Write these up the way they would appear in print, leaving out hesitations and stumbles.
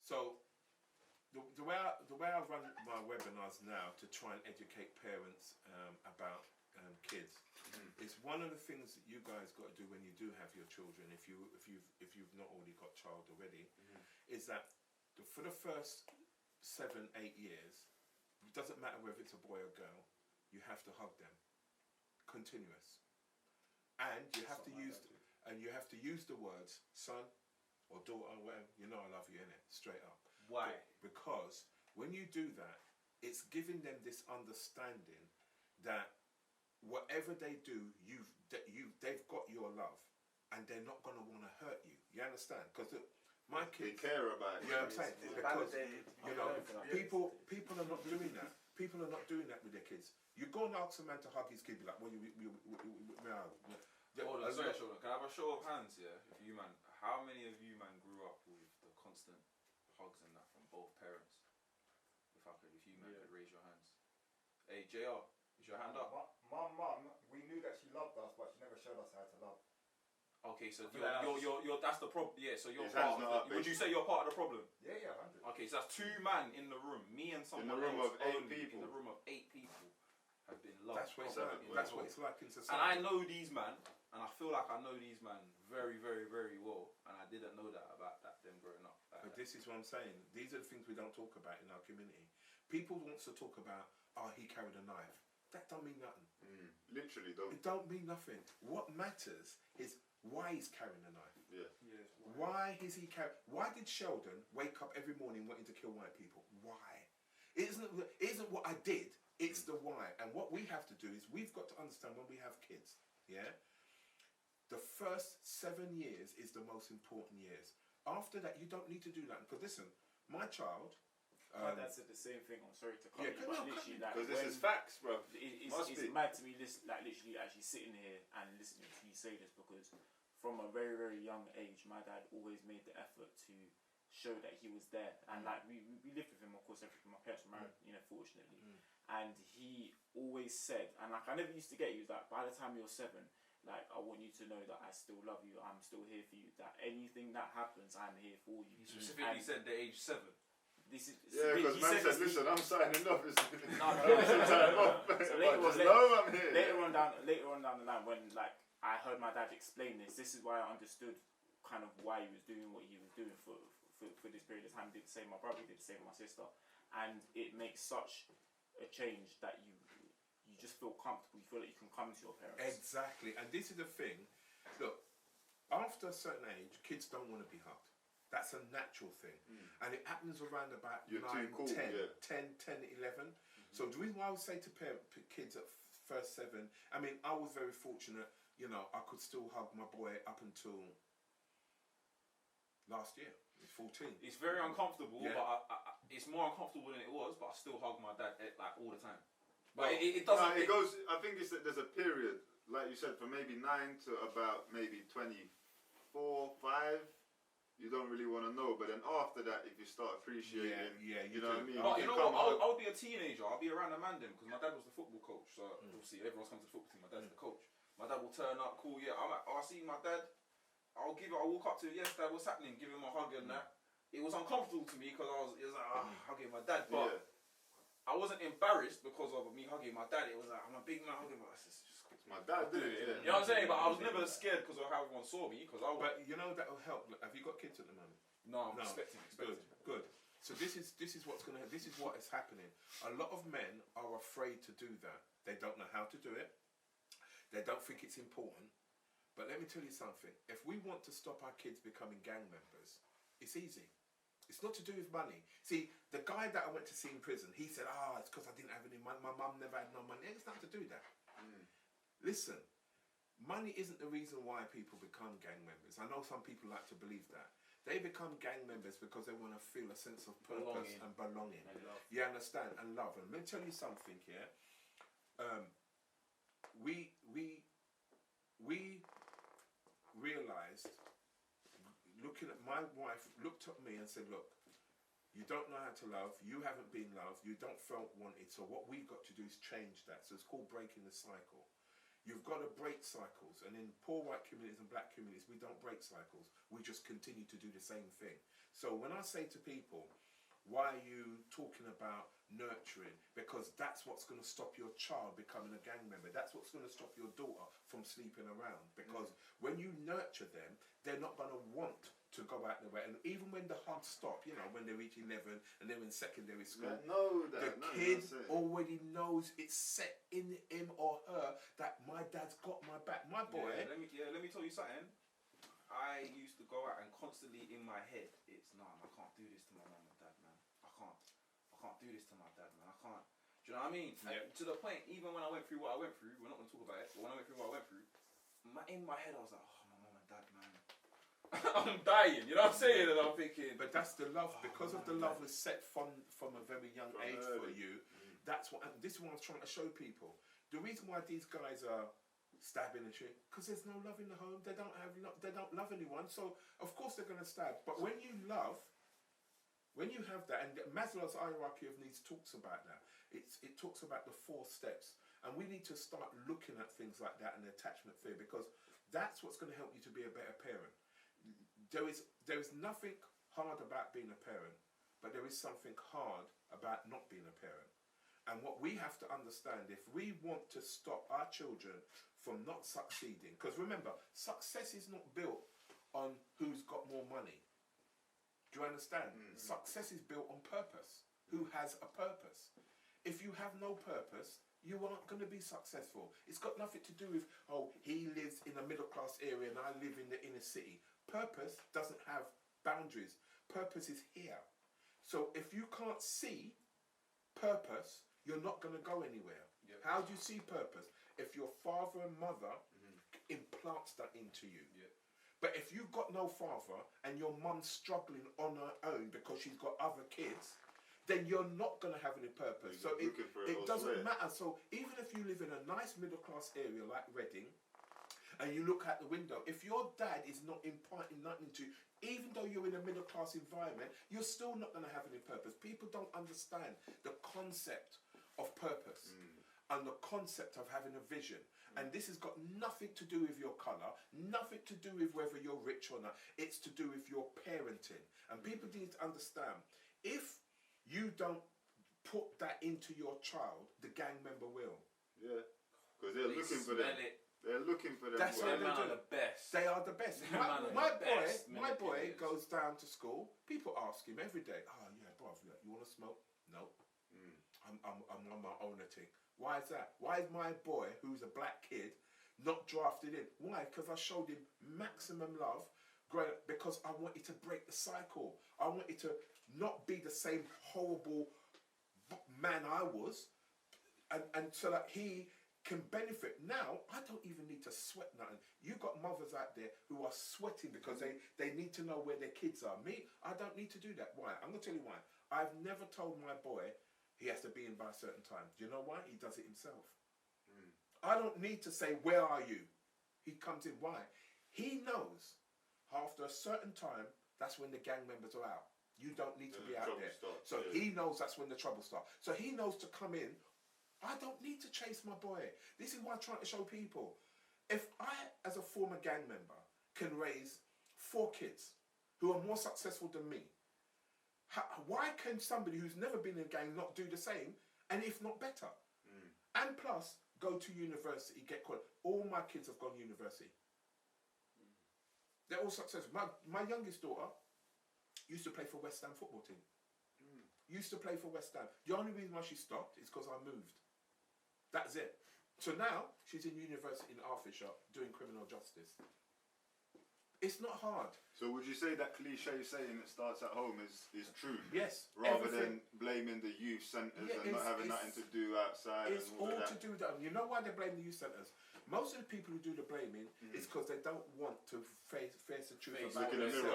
So the way I run my webinars now to try and educate parents about kids, it's one of the things that you guys got to do when you do have your children, if you've not already got a child already, is that for the first 7-8 years, it doesn't matter whether it's a boy or girl, you have to hug them, continuous, and you have to use the words son or daughter or whatever. You know I love you, innit? Straight up. Why? Because when you do that, it's giving them this understanding that whatever they do, they've got your love, and they're not gonna want to hurt you. You understand? Because my kids, they care about you. You know what I'm saying? Because people are not doing that. People are not doing that with their kids. You go and ask a man to hug his kid, be like, well, sorry, Sheldon. Can I have a show of hands here? If you man, how many of you man grew up with the constant hugs and that from both parents? If you man could raise your hands. Hey, JR, is your hand up? My mum, we knew that she loved us, but she never showed us how to love. Okay, so you're that's the problem. Yeah, so you're His part hand's of not up, would you say you're part of the problem? Yeah, 100. Okay, so that's 2 man in the room. Me and someone in the room else of 8 only, people. in the room of 8 people have been loved. That's what it's like. That's what it's like in society. And I know these man, and I feel like I know these man very, very, very well, and I didn't know that about them growing up. But this is what I'm saying. These are the things we don't talk about in our community. People want to talk about, oh, he carried a knife. That don't mean nothing. Literally don't. It don't mean nothing. What matters is why he's carrying a knife. Yeah. Why is he carrying? Why did Sheldon wake up every morning wanting to kill white people? Why? It isn't what I did. It's the why. And what we have to do is we've got to understand when we have kids. Yeah. The first 7 years is the most important years. After that, you don't need to do that. Because listen, my child. My dad said the same thing. I'm sorry to cut you, but literally, like, because this is facts, bro. It's mad to me, like literally actually sitting here and listening to you say this, because from a very, very young age, my dad always made the effort to show that he was there, and like we lived with him, of course. My parents were married, fortunately, and he always said, and like I never used to get, he was like, by the time you're 7, like, I want you to know that I still love you. I'm still here for you. That anything that happens, I'm here for you. He specifically said the age 7. This is because man said, "Listen, I'm signing off." So later on down the line, when like I heard my dad explain this is why I understood kind of why he was doing what he was doing for this period of time. Did the same. My brother did the same. My sister, and it makes such a change that you just feel comfortable. You feel like you can come to your parents. Exactly, and this is the thing. Look, after a certain age, kids don't want to be hugged. That's a natural thing. And it happens around about 9, 10, 11. So the reason why I would say to kids at first 7, I mean, I was very fortunate, I could still hug my boy up until last year. He's 14. It's very uncomfortable, but it's more uncomfortable than it was, but I still hug my dad like all the time. But it doesn't... it goes, I think there's a period, like you said, from maybe 9 to about maybe 24, 5. You don't really want to know, but then after that, if you start appreciating, you know what I mean. But you know what? I would be a teenager. I'll be around the man then, because my dad was the football coach. So obviously everyone's come to the football team. My dad's the coach. My dad will turn up, cool. Yeah, I'll see my dad. I'll walk up to him. Yes, dad, what's happening? Give him a hug and that. It was uncomfortable to me because it was like hugging my dad, but I wasn't embarrassed because of me hugging my dad. It was like, I'm a big man hugging my dad. My dad did it, You know what I'm saying? But I was never scared because of how everyone saw me. But you know that will help. Have you got kids at the moment? No, I'm expecting. Good. So this is what is happening. A lot of men are afraid to do that. They don't know how to do it. They don't think it's important. But let me tell you something. If we want to stop our kids becoming gang members, it's easy. It's not to do with money. See, the guy that I went to see in prison, he said, it's because I didn't have any money. My mum never had no money. It's nothing to do with that. Listen, money isn't the reason why people become gang members. I know some people like to believe that. They become gang members because they want to feel a sense of purpose and belonging. You understand? And love. And let me tell you something here. We realised, looking at my wife, looked at me and said, look, you don't know how to love, you haven't been loved, you don't feel wanted, so what we've got to do is change that. So it's called breaking the cycle. You've got to break cycles, and in poor white communities and black communities, we don't break cycles. We just continue to do the same thing. So when I say to people, why are you talking about nurturing? Because that's what's going to stop your child becoming a gang member. That's what's going to stop your daughter from sleeping around. Because when you nurture them, they're not going to want to go out their way. And even when the hunt stop, you know, when they reach 11 and they're in secondary school, kid already knows it's set in him or her that my dad's got my back. My boy. Let me tell you something. I used to go out and constantly in my head, it's I can't do this to my mum and dad, man. I can't do this to my dad, man. I can't. Do you know what I mean? Yep. To the point, even when I went through what I went through, we're not going to talk about it, but when I went through what I went through, in my head I was like, oh, my mum and dad, man. I'm dying, you know what I'm saying? And I'm thinking... But that's the love, because of the love was set from a very young age for you. That's what, and this is what I was trying to show people. The reason why these guys are stabbing and shit, because there's no love in the home. They don't love anyone, so of course they're going to stab. But when you love, when you have that, and Maslow's hierarchy of needs talks about that. It talks about the 4 steps, and we need to start looking at things like that and attachment theory, because that's what's going to help you to be a better parent. There is nothing hard about being a parent, but there is something hard about not being a parent. And what we have to understand, if we want to stop our children from not succeeding, because remember, success is not built on who's got more money. Do you understand? Success is built on purpose. Who has a purpose? If you have no purpose, you aren't going to be successful. It's got nothing to do with, oh, he lives in a middle class area and I live in the inner city. Purpose doesn't have boundaries. Purpose is here. So if you can't see purpose, you're not going to go anywhere. Yep. How do you see purpose? If your father and mother implants that into you. Yep. But if you've got no father and your mum's struggling on her own because she's got other kids, then you're not going to have any purpose. So it doesn't matter. So even if you live in a nice middle class area like Reading, and you look out the window, if your dad is not imparting nothing to you, even though you're in a middle class environment, you're still not going to have any purpose. People don't understand the concept of purpose and the concept of having a vision. And this has got nothing to do with your colour, nothing to do with whether you're rich or not. It's to do with your parenting. And people need to understand, if you don't put that into your child, the gang member will. Yeah, because they're looking for them. They're looking for them. That's what they do. The best. They are the best. My boy goes down to school. People ask him every day, "Oh yeah, bruv, you want to smoke?" No. I'm on my own thing. Why is that? Why is my boy, who's a black kid, not drafted in? Why? Because I showed him maximum love, because I wanted to break the cycle. I wanted to not be the same horrible man I was, and so that he can benefit. Now, I don't even need to sweat nothing. You got mothers out there who are sweating because they need to know where their kids are. Me, I don't need to do that. Why? I'm going to tell you why. I've never told my boy he has to be in by a certain time. Do you know why? He does it himself. I don't need to say, where are you? He comes in. Why? He knows after a certain time, that's when the gang members are out. You don't need to be out there. So he knows that's when the trouble starts. So he knows to come in. I don't need to chase my boy. This is what I'm trying to show people. If I, as a former gang member, can raise 4 kids who are more successful than me, why can somebody who's never been in a gang not do the same, and if not better? And plus, go to university, get qualified. All my kids have gone to university. They're all successful. My youngest daughter used to play for West Ham football team. Used to play for West Ham. The only reason why she stopped is because I moved. That's it. So now she's in university in Hertfordshire doing criminal justice. It's not hard. So would you say that cliche saying that starts at home is true? Yes. Rather than blaming the youth centres and not having nothing to do outside. It's all to do with that. You know why they blame the youth centres? Most of the people who do the blaming is because they don't want to face the truth about themselves.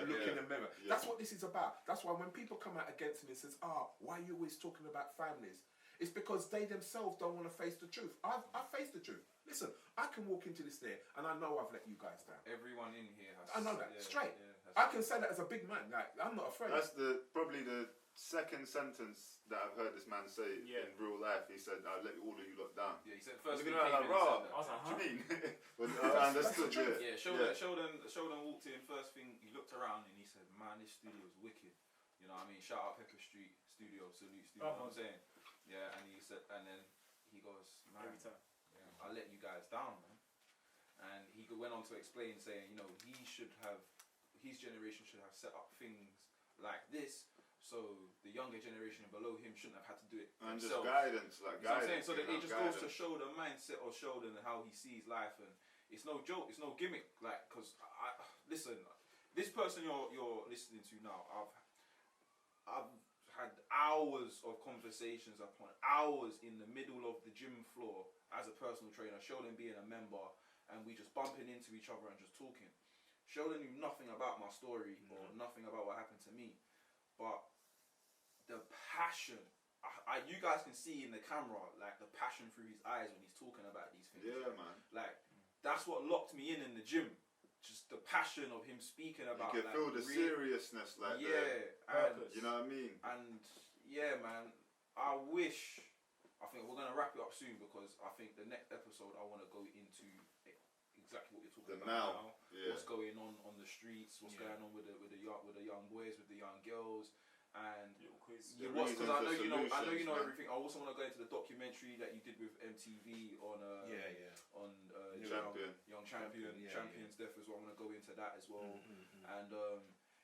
Look in the mirror. Yeah. That's what this is about. That's why when people come out against me and says, why are you always talking about families? It's because they themselves don't want to face the truth. I've faced the truth. Listen, I can walk into this there and I know I've let you guys down. Everyone in here has... I know that, straight. I can say that as a big man. Like, I'm not afraid. That's probably the second sentence that I've heard this man say in real life. He said, I'll let all of you lot down. Yeah, he said first thing I was like, what do you mean? understood. Yeah, Sheldon walked in. First thing, he looked around and he said, "Man, this studio is wicked." You know what I mean? Shout out Pepper Street Studio, salute studio. You know what I'm saying? Yeah, and he said, and then he goes, "Man, Every time. yeah, I let you guys down, man." And he went on to explain, saying, you know, his generation should have set up things like this, so the younger generation below him shouldn't have had to do it and themselves. just guidance, like You know what I'm guidance. saying? So that it just goes to show the mindset of Sheldon and how he sees life, and it's no joke, it's no gimmick. Like, because listen, this person you're listening to now, I've had hours of conversations upon hours in the middle of the gym floor as a personal trainer, Sheldon being a member, and we just bumping into each other and just talking. Sheldon knew nothing about my story or nothing about what happened to me, but the passion, you guys can see in the camera, like the passion through his eyes when he's talking about these things. Yeah, man. Like, that's what locked me in the gym. Just the passion of him speaking about. You can feel the seriousness, like purpose. You know what I mean? And yeah, man, I think we're gonna wrap it up soon, because I think the next episode I want to go into exactly what you're talking about now. Yeah. What's going on the streets? What's going on with the young boys, with the young girls, and because I know you know everything. I also want to go into the documentary that you did with MTV on Young Champions Death as well. I want to go into that as well. And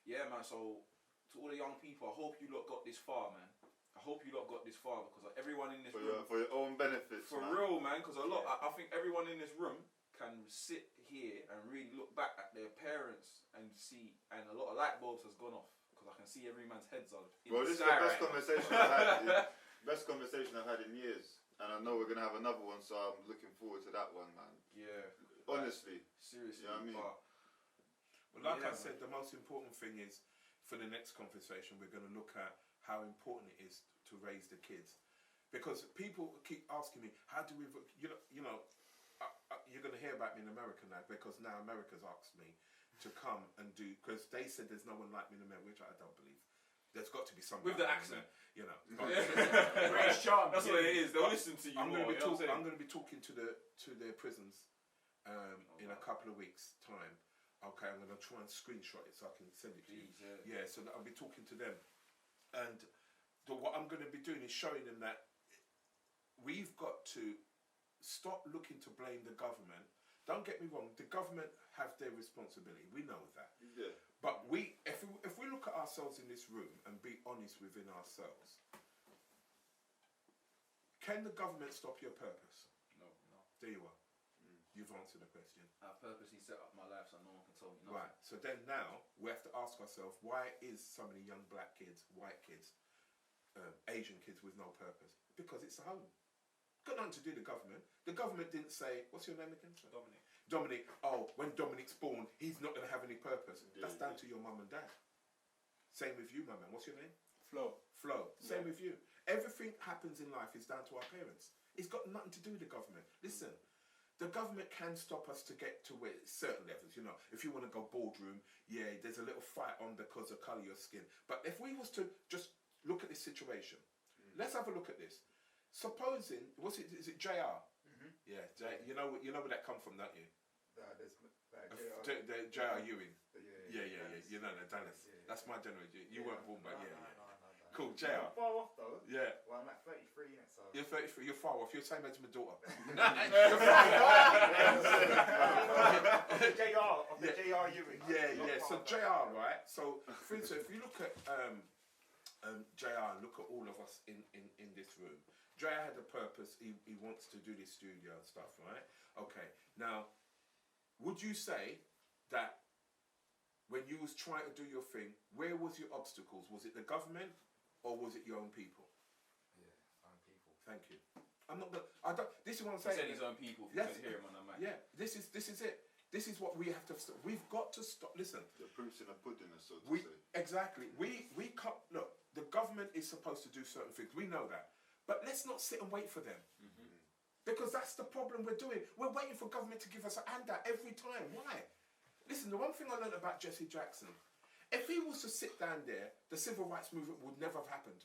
yeah, man. So to all the young people, I hope you lot got this far, man. I hope you lot got this far, because everyone in this room, for your own benefits, for real, man. Because I think everyone in this room can sit here and really look back at their parents and see, and a lot of light bulbs has gone off, because I can see every man's heads on. Bro, this is the best conversation I've had. Best conversation I've had in years, and I know we're gonna have another one, so I'm looking forward to that one, man. Yeah. Honestly. Seriously. You know what I mean? Well, like I said, the most important thing is, for the next conversation, we're going to look at how important it is to raise the kids, because people keep asking me, how do we, you know, you're going to hear about me in America now, because now America's asked me to come and do, because they said there's no one like me in America, which I don't believe. There's got to be someone with the accent, you know. British charm. That's what it is. They'll listen to you. I'm going to be talking to their prisons in a couple of weeks' time. Okay, I'm going to try and screenshot it so I can send it to you. Yeah, so that I'll be talking to them, and what I'm going to be doing is showing them that we've got to stop looking to blame the government. Don't get me wrong, the government have their responsibility. We know that. Yeah. But if we look at ourselves in this room and be honest within ourselves, can the government stop your purpose? No. There you are. You've answered the question. I purposely set up my life so no one can tell me nothing. Right. So then now we have to ask ourselves, why is so many young black kids, white kids, Asian kids with no purpose? Because it's the home. Got nothing to do with the government. The government didn't say, what's your name again? Dominic. Oh, when Dominic's born, he's not going to have any purpose. That's down to your mum and dad. Same with you, my man. What's your name? Flo. Same with you. Everything happens in life is down to our parents. It's got nothing to do with the government. Listen, the government can stop us to get to where certain levels, you know. If you want to go boardroom, yeah, there's a little fight on because of colour of your skin. But if we was to just look at this situation, let's have a look at this. Supposing, is it JR? Yeah, you know where that come from, don't you? There's JR Ewing. Yeah. You know that, Dallas. Yeah. That's my generation. You weren't born, but yeah. No. Cool, JR. I'm far off though. Yeah. Well, I'm like 33 in it, so. You're 33. You're far off. You're the same age as my daughter. JR Ewing. Yeah. So JR, right? So, for instance, if you look at JR, look at all of us in this room. JR had a purpose. He wants to do this studio and stuff, right? Okay. Now, would you say that when you was trying to do your thing, where was your obstacles? Was it the government or was it your own people? Yeah, own people. Thank you. I'm not gonna. I don't. This is what I'm saying. He said his own people. If you couldn't hear him on that mic. Yeah. This is it. This is what we have to. We've got to stop. Listen. The proof's in the pudding, so to say. Exactly. We can't look. The government is supposed to do certain things. We know that, but let's not sit and wait for them. Because that's the problem we're doing. We're waiting for government to give us a handout every time. Why? Listen, the one thing I learned about Jesse Jackson, if he was to sit down there, the civil rights movement would never have happened.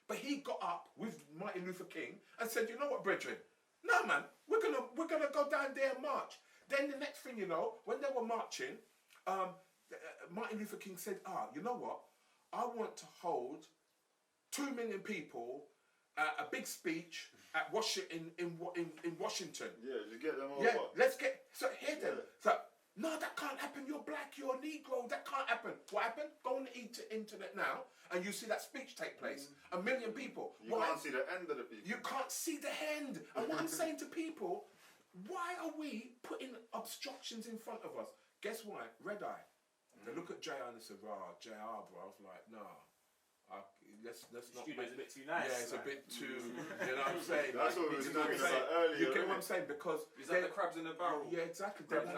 But he got up with Martin Luther King and said, you know what, brethren? No, man, we're gonna go down there and march. Then the next thing you know, when they were marching, Martin Luther King said, you know what? I want to hold 2 million people, a big speech at Washington in Washington. Yeah, just get them over. Yeah, let's get hear them. Yeah. So no, that can't happen. You're black. You're a Negro. That can't happen. What happened? Go on the internet now, and you see that speech take place. 1 million people. You can't see the end of the people. You can't see the end. And what I'm saying to people, why are we putting obstructions in front of us? Guess why? Red eye. They look at JR and they say, JR, bro. I was like, nah. Let's not. Studio's a bit too nice. Yeah, it's a bit too. You know what I'm saying? That's what we were talking about earlier. You get what I'm saying? Because Is that the crabs in the barrel? yeah, exactly. They want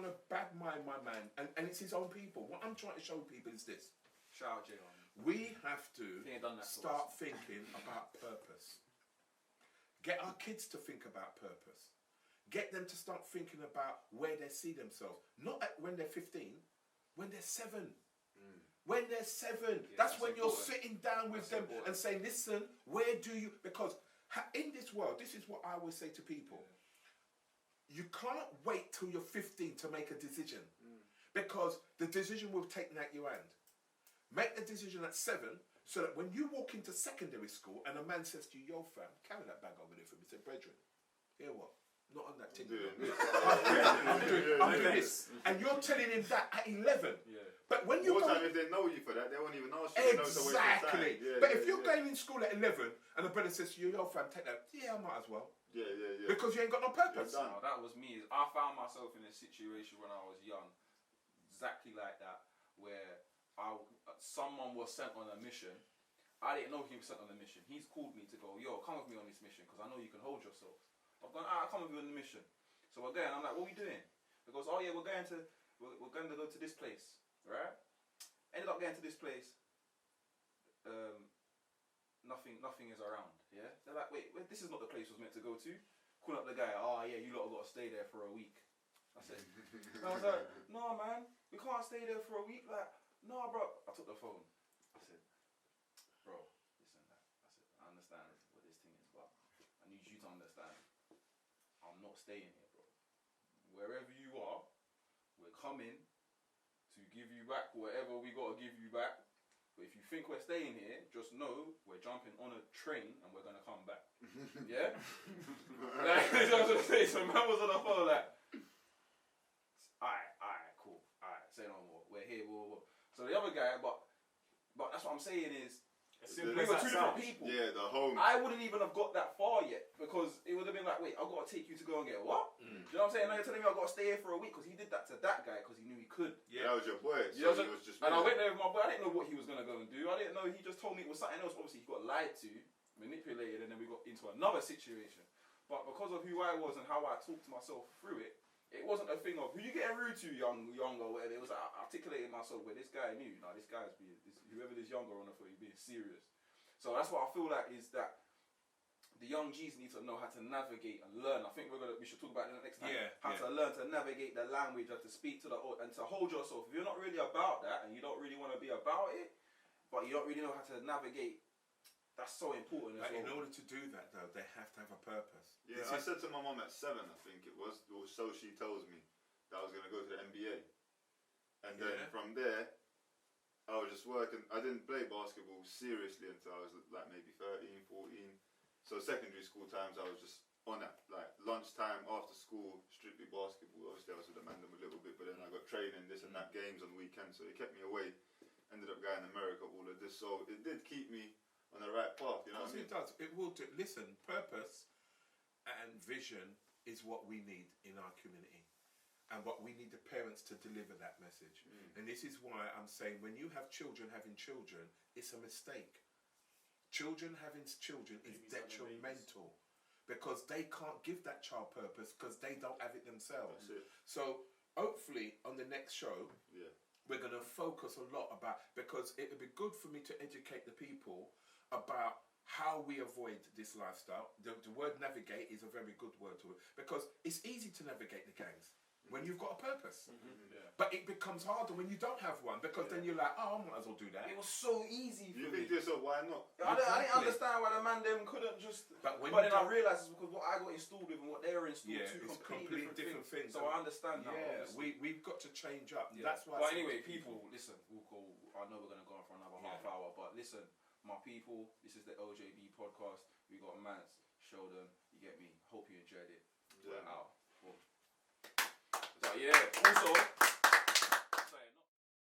to bad mind my man, and it's his own people. What I'm trying to show people is this: Shout out, JR. we have to He ain't done that to start thinking about purpose. Get our kids to think about purpose. Get them to start thinking about where they see themselves. Not when they're 15, when they're 7. When they're 7, that's when you're sitting down with them and saying, listen, where do you... Because in this world, this is what I always say to people. You can't wait till you're 15 to make a decision. Because the decision will take out your hand. Make the decision at 7, so that when you walk into secondary school and a man says to you, yo fam, carry that bag over there for me. Say, brethren, hear what? Not on that thing. I'm doing this. And you're telling him that at 11. Yeah. But when you More time if they know you for that, they won't even ask you. exactly. But if you're going in school at 11 and a brother says to you, yo fam, take that. Yeah, I might as well. Yeah. Because you ain't got no purpose. No, that was me. I found myself in a situation when I was young, exactly like that, where someone was sent on a mission. I didn't know he was sent on a mission. He's called me to go, yo, come with me on this mission because I know you can hold yourself. I've gone, come with you on the mission. So we're going. I'm like, what are we doing? He goes, oh yeah, we're going to go to this place, right? Ended up getting to this place. Nothing is around. Yeah, they're like, wait, this is not the place I was meant to go to. Call up the guy. Oh yeah, you lot have got to stay there for a week. I said, I was like, no man, we can't stay there for a week. Like, no bro. I took the phone. I said, bro, listen, I said, I understand what this thing is, but I need you to understand. I'm not staying here, bro. Wherever you are, we're coming to give you back whatever we got to give you back. But if you think we're staying here, just know we're jumping on a train and we're going to come back. Yeah? Like, you know what I'm saying? So man was on the phone like, alright, cool. Alright, say no more. We're here, blah. So the other guy, but that's what I'm saying is, we were two different people. Yeah, the home. I wouldn't even have got that far yet because it would have been like, wait, I've got to take you to go and get what? Do you know what I'm saying? Now you're telling me I've got to stay here for a week because he did that to that guy because he knew he could. Yeah, that was your boy. You know So he was just. and I went there with my boy. I didn't know what he was going to go and do. I didn't know. He just told me it was something else. Obviously, he got lied to, manipulated, and then we got into another situation. But because of who I was and how I talked myself through it, it wasn't a thing of who you getting rude to, young or whatever. It was like, I articulated myself where this guy knew. Now this guy's being whoever this younger on the foot, he's being serious. So that's what I feel like is that the young G's need to know how to navigate and learn. I think we should talk about it next time. How to learn to navigate the language, how to speak to and to hold yourself. If you're not really about that and you don't really want to be about it, but you don't really know how to navigate, that's so important. But in order to do that, though, they have to have a purpose. Yeah, I said to my mum at 7, I think it was, or so she tells me, that I was going to go to the NBA. And then from there, I was just working. I didn't play basketball seriously until I was like maybe 13, 14. So secondary school times, I was just on that. Like lunchtime, after school, strictly basketball. Obviously, I was with the man a little bit, but then I got training, this and that, games on the weekend. So it kept me away. Ended up going to America, all of this. So it did keep me on the right path, you know what I mean? It does. It will do. Listen, purpose and vision is what we need in our community. And what we need the parents to deliver that message. And this is why I'm saying when you have children having children, it's a mistake. Children having children is detrimental because they can't give that child purpose because they don't have it themselves. So hopefully on the next show, we're going to focus a lot about, because it would be good for me to educate the people about how we avoid this lifestyle. The word navigate is a very good word to it because it's easy to navigate the gangs. when you've got a purpose. Yeah. But it becomes harder when you don't have one, because then you're like, oh, I might as well do that. It was so easy for You me. think to yourself, why not? I didn't understand why the man them couldn't just. But when But you then I don't- realised it's because what I got installed with and what they were installed Yeah, to it's completely different things. So I understand now. Yeah, obviously. we've got to change up. Yeah. That's why. But anyway, people, listen. I know we're gonna go on for another half hour, but listen, my people. This is the LJB podcast. We got Mance, Sheldon. You get me. Hope you enjoyed it. Yeah. We're out. But yeah. Also.